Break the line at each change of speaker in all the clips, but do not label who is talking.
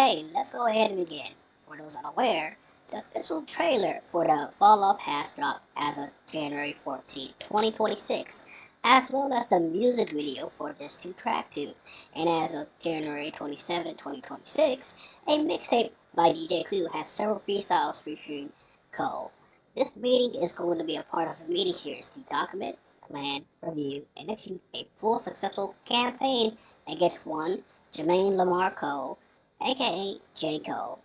Okay, let's go ahead and begin. For those unaware, the official trailer for the Fall Off has dropped as of January 14, 2026, as well as the music video for this two-track too. And as of January 27, 2026, a mixtape by J.Cole has several freestyles featuring Cole. This meeting is going to be a part of a meeting series to document, plan, review, and execute a full successful campaign against one Jermaine Lamar Cole, aka J.Cole.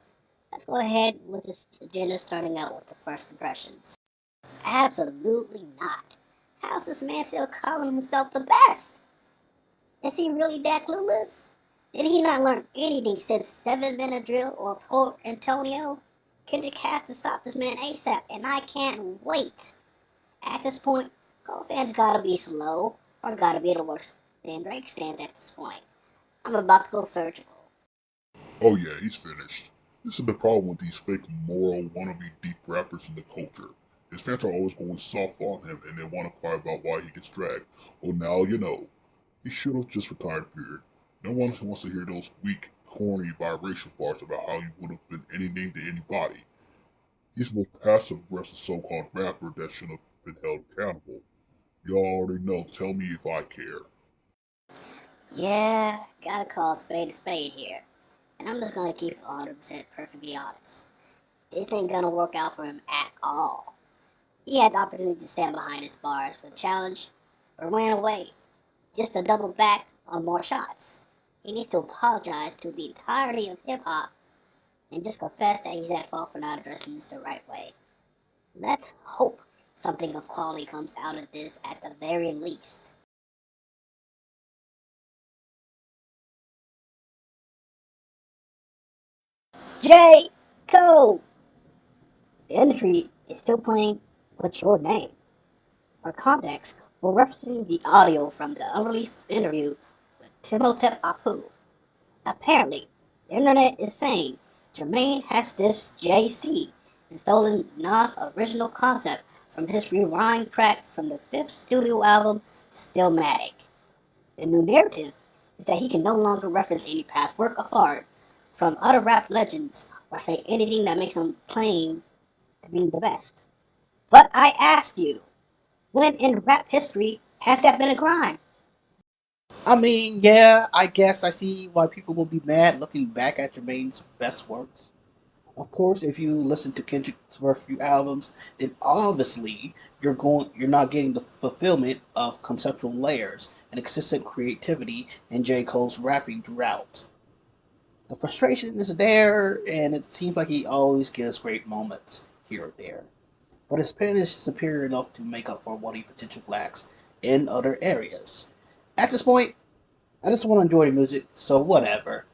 Let's go ahead with this agenda, starting out with the first impressions. Absolutely not. How's this man still calling himself the best? Is he really that clueless? Did he not learn anything since 7 Minute Drill or Poor Antonio? Kendrick has to stop this man ASAP, and I can't wait. At this point, Cole fans gotta be slow, or gotta be the worse than Drake stands at this point. I'm about to go surgical.
Oh yeah, he's finished. This is the problem with these fake moral wannabe deep rappers in the culture. His fans are always going soft on him and they want to cry about why he gets dragged. Well now you know. He should have just retired, period. No one wants to hear those weak, corny, biracial bars about how he would have been anything to anybody. He's the most passive aggressive so-called rapper that should have been held accountable. Y'all already know, tell me if I care.
Yeah, gotta call a spade here. And I'm just gonna keep 100% perfectly honest. This ain't gonna work out for him at all. He had the opportunity to stand behind his bars when challenged, but ran away, just to double back on more shots. He needs to apologize to the entirety of hip hop and just confess that he's at fault for not addressing this the right way. Let's hope something of quality comes out of this at the very least. J. Cole! The industry is still playing with your name. For context, we're referencing the audio from the unreleased interview with Timotep Apu. Apparently, the internet is saying Jermaine has this JC and stolen Nas' original concept from his rewind track from the fifth studio album, Stillmatic. The new narrative is that he can no longer reference any past work of art from other rap legends or say anything that makes him claim to be the best. But I ask you, when in rap history has that been a crime?
I mean, yeah, I guess I see why people will be mad looking back at Jermaine's best works. Of course, if you listen to Kendrick's first few albums, then obviously you're not getting the fulfillment of conceptual layers and consistent creativity in J. Cole's rapping throughout. The frustration is there, and it seems like he always gives great moments here or there. But his pen is superior enough to make up for what he potentially lacks in other areas. At this point, I just want to enjoy the music, so whatever.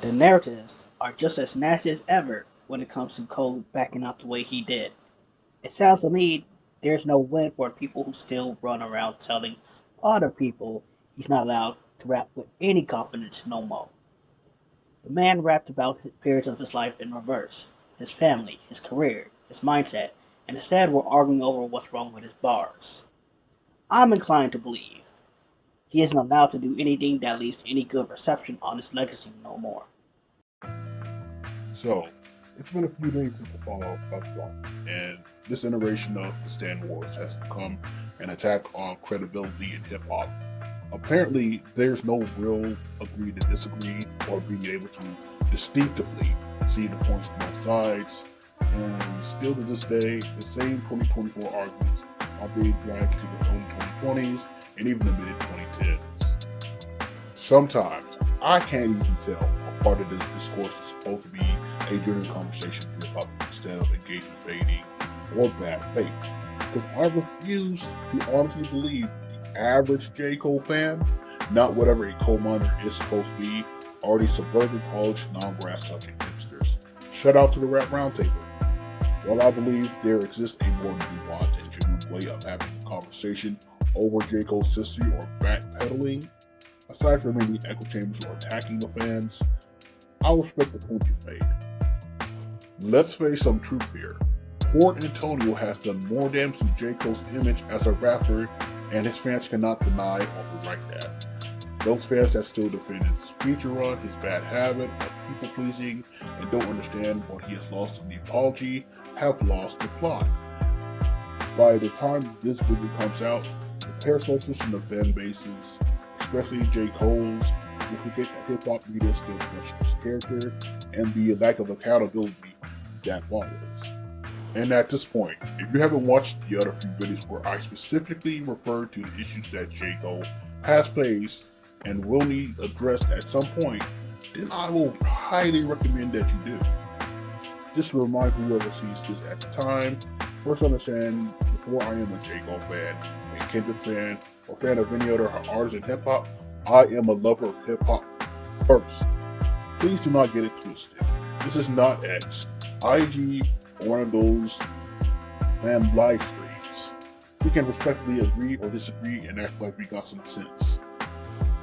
The narratives are just as nasty as ever when it comes to Cole backing out the way he did. It sounds to me there's no win for the people who still run around telling other people he's not allowed to rap with any confidence no more. The man rapped about periods of his life in reverse, his family, his career, his mindset, and instead we're arguing over what's wrong with his bars. I'm inclined to believe he isn't allowed to do anything that leads to any good reception on his legacy no more.
So, it's been a few days since the Fallout has dropped, and this iteration of the Stand Wars has become an attack on credibility in hip hop. Apparently, there's no real agree to disagree or being able to distinctively see the points of both sides, and still to this day, the same 2024 arguments are being dragged to the early 2020s and even the mid 2010s. Sometimes, I can't even tell what part of this discourse is supposed to be a genuine conversation in hip hop instead of engaging baiting or bad faith. Because I refuse to honestly believe the average J. Cole fan, not whatever a coal miner is supposed to be, are these suburban college non-grass touching hipsters. Shout out to the Rap Roundtable. While I believe there exists a more nuanced and genuine way of having a conversation over J. Cole's history or backpedaling, aside from any echo chambers or attacking the fans, I respect the point you made. Let's face some truth here. Port Antonio has done more damage to J. Cole's image as a rapper, and his fans cannot deny or rewrite that. Those fans that still defend his feature run, his bad habit of people pleasing, and don't understand what he has lost in the apology, have lost the plot. By the time this video comes out, the parasources and the fan bases, especially J.Cole's, will forget that hip-hop media still questions his character and the lack of accountability that follows. And at this point, if you haven't watched the other few videos where I specifically refer to the issues that J.Cole has faced and will need addressed at some point, then I will highly recommend that you do. Just to remind whoever sees this at the time, first understand, before I am a J.Cole fan, a Kendrick fan, or fan of any other artist in hip-hop, I am a lover of hip-hop first. Please do not get it twisted. This is not X, IG, or one of those live streams. We can respectfully agree or disagree and act like we got some sense.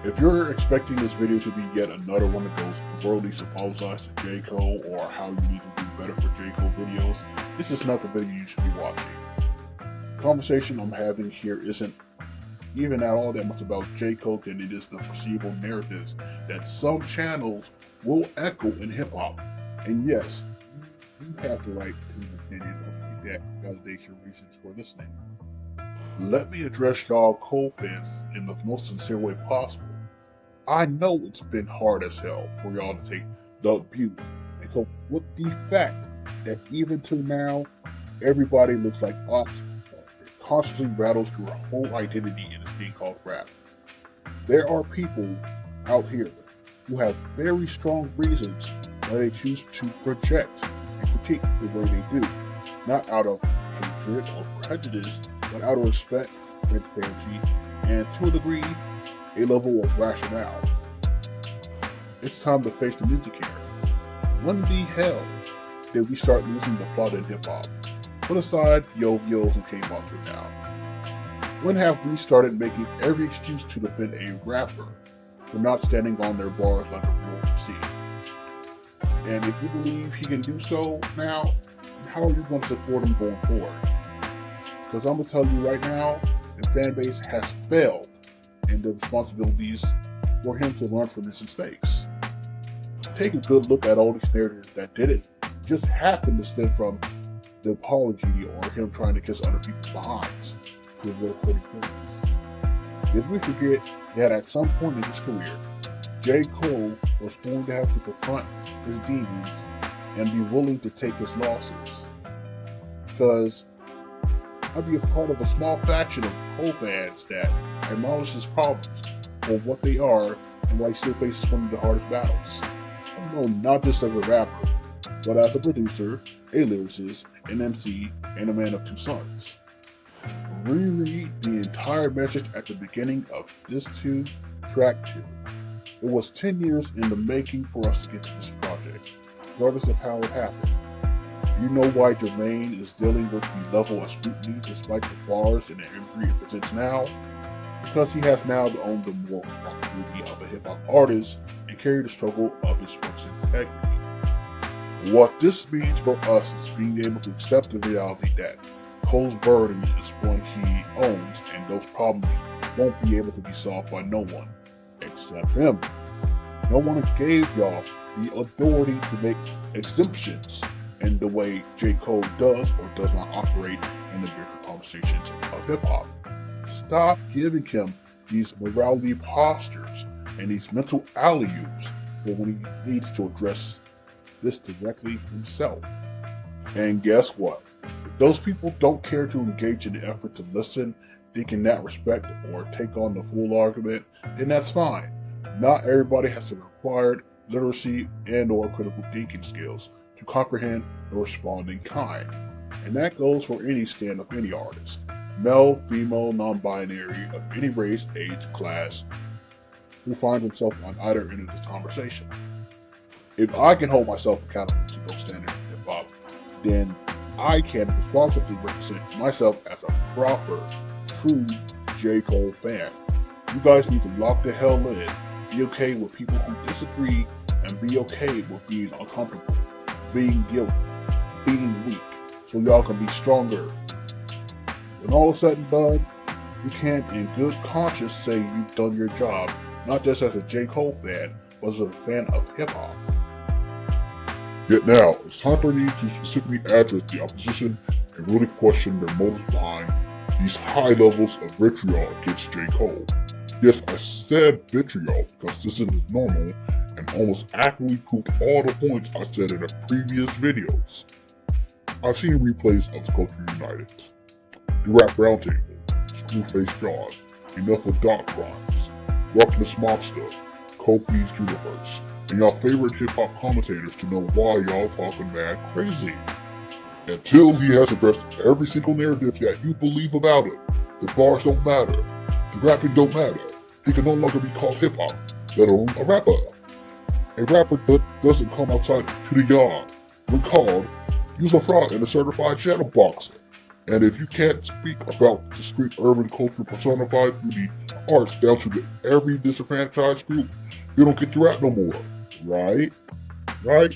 If you're expecting this video to be yet another one of those worldly apologize to J.Cole or how you need to do better for J.Cole videos, this is not the video you should be watching. The conversation I'm having here isn't even at all that much about J.Cole, and it is the foreseeable narratives that some channels will echo in hip-hop. And yes, you have the right to an opinion of that validation reasons for listening. Let me address y'all Cole fans in the most sincere way possible. I know it's been hard as hell for y'all to take the abuse and cope with the fact that even till now, everybody looks like ops that constantly rattles through a whole identity in this thing called rap. There are people out here who have very strong reasons why they choose to project and critique the way they do, not out of hatred or prejudice, but out of respect, transparency, and to a degree, a level of rationale. It's time to face the music here. When the hell did we start losing the plot in hip-hop? Put aside the OVOs and KBots for now. When have we started making every excuse to defend a rapper for not standing on their bars like a real MC? And if you believe he can do so now, how are you going to support him going forward? Because I'm going to tell you right now, the fan base has failed in the responsibilities for him to learn from his mistakes. Take a good look at all these narratives that didn't just happen to stem from the apology or him trying to kiss other people's behinds to avoid hurting feelings. Did we forget that at some point in his career, J. Cole was going to have to confront his demons and be willing to take his losses? Because I'd be a part of a small faction of Cole fans that acknowledge his problems for what they are and why he still faces one of the hardest battles. No, not just as a rapper, but as a producer, a lyricist, an MC, and a man of two sons. Reread the entire message at the beginning of this 2-track tour. It was 10 years in the making for us to get to this project, regardless of how it happened. You know why Jermaine is dealing with the level of scrutiny despite the bars and the imagery it presents now? Because he has now to own the moral responsibility of a hip-hop artist and carry the struggle of his work's integrity. What this means for us is being able to accept the reality that Cole's burden is one he owns, and those problems won't be able to be solved by no one except him. No one gave y'all the authority to make exemptions in the way J. Cole does or does not operate in the bigger conversations of hip-hop. Stop giving him these morality postures and these mental alley-oops for when he needs to address this directly himself. And guess what? If those people don't care to engage in the effort to listen, think in that respect, or take on the full argument, then that's fine. Not everybody has the required literacy and or critical thinking skills to comprehend and respond in kind. And that goes for any stand of any artist, male, female, non-binary, of any race, age, class, who finds himself on either end of this conversation. If I can hold myself accountable to those standards in hip-hop, then I can responsibly represent myself as a proper, true J. Cole fan. You guys need to lock the hell in, be okay with people who disagree, and be okay with being uncomfortable, being guilty, being weak, so y'all can be stronger. When all is said and done, you can in good conscience say you've done your job not just as a J.Cole fan, but as a fan of hip-hop. Yet now, it's time for me to specifically address the opposition and really question their motives behind these high levels of vitriol against J.Cole. Yes, I said vitriol because this is normal and almost accurately proved all the points I said in the previous videos. I've seen replays of the Culture United, the Rap Roundtable, Screwface John, Enough of Doc Crimes, Ruckus Monster, Kofi's Universe, and y'all favorite hip-hop commentators to know why y'all talking mad crazy. Until he has addressed every single narrative that you believe about it, the bars don't matter, the rapping don't matter, he can no longer be called hip-hop, let alone a rapper. A rapper doesn't come outside to the yard when called, use a fraud and a certified shadow boxer. And if you can't speak about the street urban culture personified through the arts down to every disenfranchised group, you don't get to rap no more. Right? Right?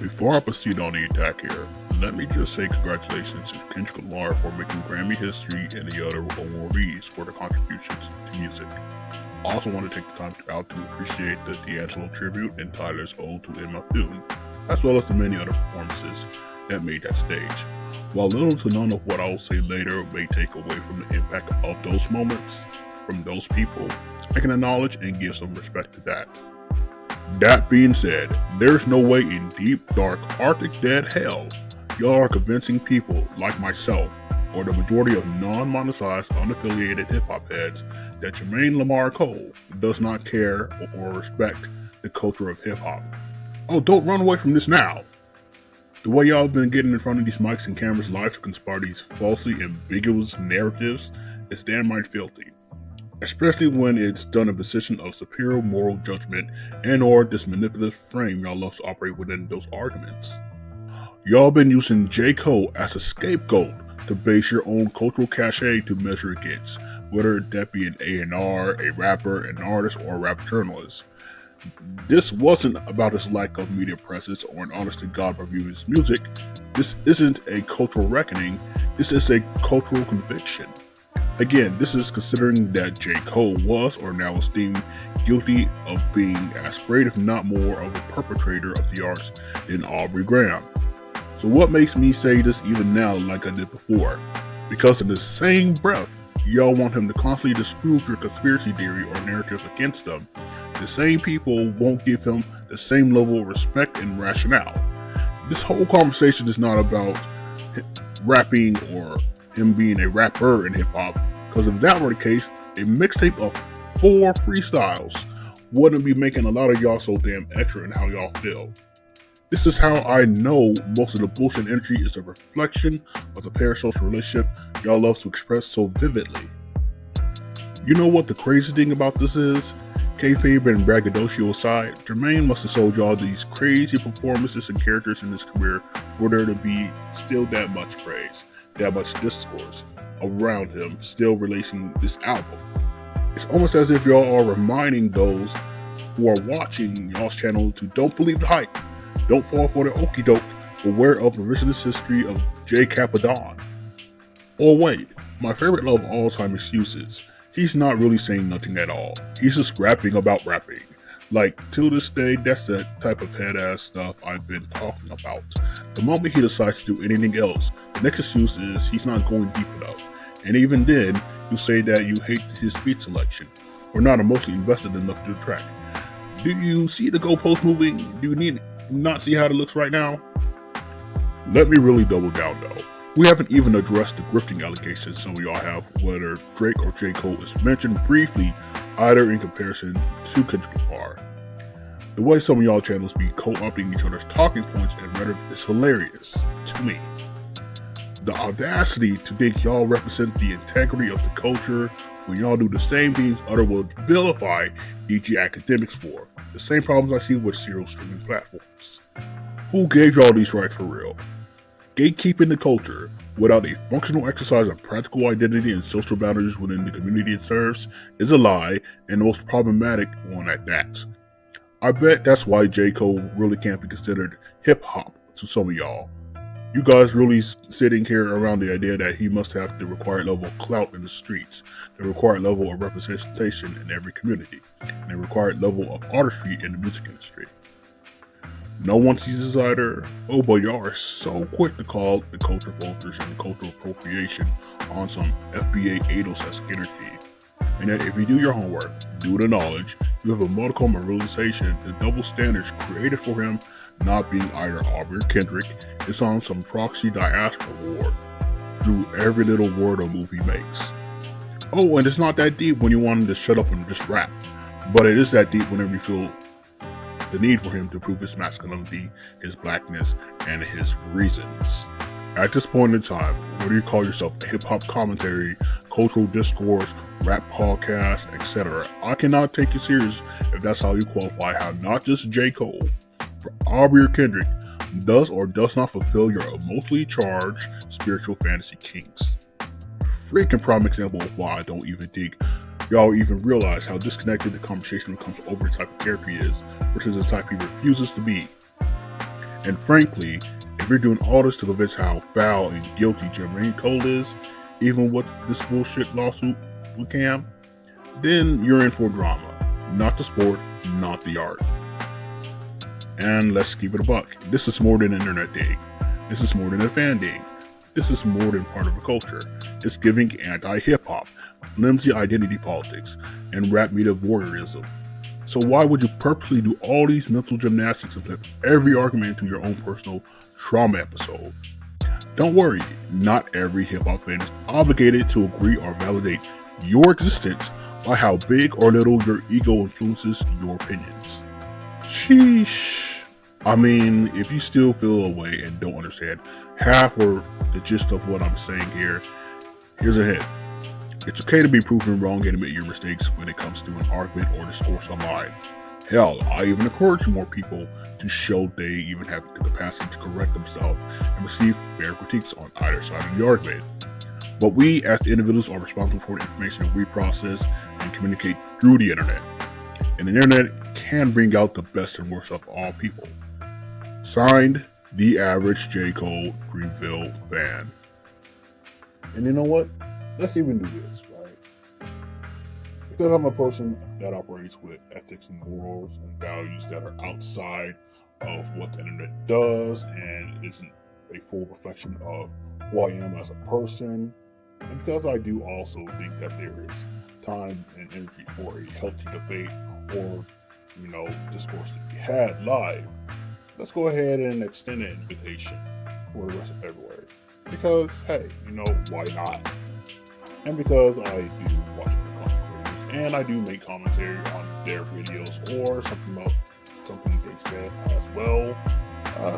Before I proceed on the attack here, let me just say congratulations to Kendrick Lamar for making Grammy history and the other awardees for their contributions to music. I also want to take the time out to appreciate the D'Angelo tribute and Tyler's ode to Emma Thune, as well as the many other performances that made that stage. While little to none of what I will say later may take away from the impact of those moments from those people, I can acknowledge and give some respect to that. That being said, there's no way in deep, dark, Arctic dead hell y'all are convincing people like myself or the majority of non-monetized, unaffiliated hip-hop heads that Jermaine Lamar Cole does not care or respect the culture of hip-hop. Oh, don't run away from this now! The way y'all been getting in front of these mics and cameras live to conspire these falsely ambiguous narratives is damn right filthy. Especially when it's done in a position of superior moral judgment and or this manipulative frame y'all love to operate within those arguments. Y'all been using J.Cole as a scapegoat to base your own cultural cachet to measure against, whether that be an A&R, a rapper, an artist, or a rap journalist. This wasn't about his lack of media presence or an honest-to-God review of his music. This isn't a cultural reckoning, this is a cultural conviction. Again, this is considering that J.Cole was or now is deemed guilty of being as great if not more of a perpetrator of the arts than Aubrey Graham. So what makes me say this even now like I did before? Because in the same breath, y'all want him to constantly disprove your conspiracy theory or narrative against them. The same people won't give him the same level of respect and rationale. This whole conversation is not about rapping or him being a rapper in hip-hop, because if that were the case, a mixtape of 4 freestyles wouldn't be making a lot of y'all so damn extra in how y'all feel. This is how I know most of the bullshit energy is a reflection of the parasocial relationship y'all love to express so vividly. You know what the crazy thing about this is? Kayfabe and braggadocio aside, Jermaine must have sold y'all these crazy performances and characters in his career for there to be still that much praise, that much discourse around him still releasing this album. It's almost as if y'all are reminding those who are watching y'all's channel to don't believe the hype, don't fall for the okie doke, beware of the revisionist history of J. Capadon. Or wait, my favorite of all time excuses. He's not really saying nothing at all. He's just rapping about rapping. Like, to this day, that's the type of head-ass stuff I've been talking about. The moment he decides to do anything else, the next excuse is he's not going deep enough. And even then, you say that you hate his beat selection, or not emotionally invested enough to the track. Do you see the goalpost moving? Do you need not see how it looks right now? Let me really double down though. We haven't even addressed the grifting allegations some of y'all have, whether Drake or J. Cole is mentioned briefly, either in comparison to Kendrick Lamar. The way some of y'all channels be co-opting each other's talking points and rhetoric is hilarious to me. The audacity to think y'all represent the integrity of the culture when y'all do the same things others will vilify DG academics for. The same problems I see with serial streaming platforms. Who gave y'all these rights for real? Gatekeeping the culture without a functional exercise of practical identity and social boundaries within the community it serves is a lie, and the most problematic one at that. I bet that's why J. Cole really can't be considered hip-hop to some of y'all. You guys really sitting here around the idea that he must have the required level of clout in the streets, the required level of representation in every community, and the required level of artistry in the music industry. No one sees this either. Oh, but y'all are so quick to call the culture vultures and the cultural appropriation on some FBA 806 energy. And yet, if you do your homework, do the knowledge, you have a modicum of realization the double standards created for him not being either Aubrey or Kendrick is on some proxy diaspora war through every little word or move he makes. Oh, and it's not that deep when you want him to shut up and just rap, but it is that deep whenever you feel the need for him to prove his masculinity, his blackness, and his reasons. At this point in time, whether you call yourself a hip-hop commentary, cultural discourse, rap podcast, etc., I cannot take you serious if that's how you qualify how not just J.Cole, but Aubrey or Kendrick does or does not fulfill your emotionally charged spiritual fantasy kinks. Freaking prime example of why I don't even think y'all even realize how disconnected the conversation becomes over the type of character he is versus the type he refuses to be. And frankly, if you're doing all this to convince how foul and guilty J.Cole is, even with this bullshit lawsuit with Cam, then you're in for drama. Not the sport, not the art. And let's keep it a buck. This is more than an internet dig. This is more than a fan dig. This is more than part of the culture. It's giving anti-hip-hop, flimsy identity politics, and rap media voyeurism. So why would you purposely do all these mental gymnastics and flip every argument into your own personal trauma episode? Don't worry, not every hip-hop fan is obligated to agree or validate your existence by how big or little your ego influences your opinions. Sheesh. I mean, if you still feel away and don't understand half or the gist of what I'm saying here, here's a hint. It's okay to be proven wrong and admit your mistakes when it comes to an argument or discourse online. Hell, I even encourage more people to show they even have the capacity to correct themselves and receive fair critiques on either side of the argument. But we as individuals are responsible for the information we process and communicate through the internet. And the internet can bring out the best and worst of all people. Signed, the average J.Cole Greenville fan. And you know what? Let's even do this, right? Because I'm a person that operates with ethics and morals and values that are outside of what the internet does and isn't a full reflection of who I am as a person. And because I do also think that there is time and energy for a healthy debate or, discourse to be had live, let's go ahead and extend an invitation for the rest of February. Because, hey, why not? And because I do watch content creators and I do make commentary on their videos or something they said as well,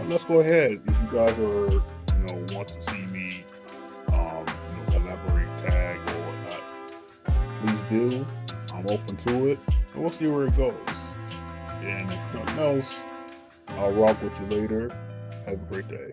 let's go ahead. If you guys are, want to see me, collaborate, tag, or whatnot, please do. I'm open to it, and we'll see where it goes. And if nothing else, I'll rock with you later. Have a great day.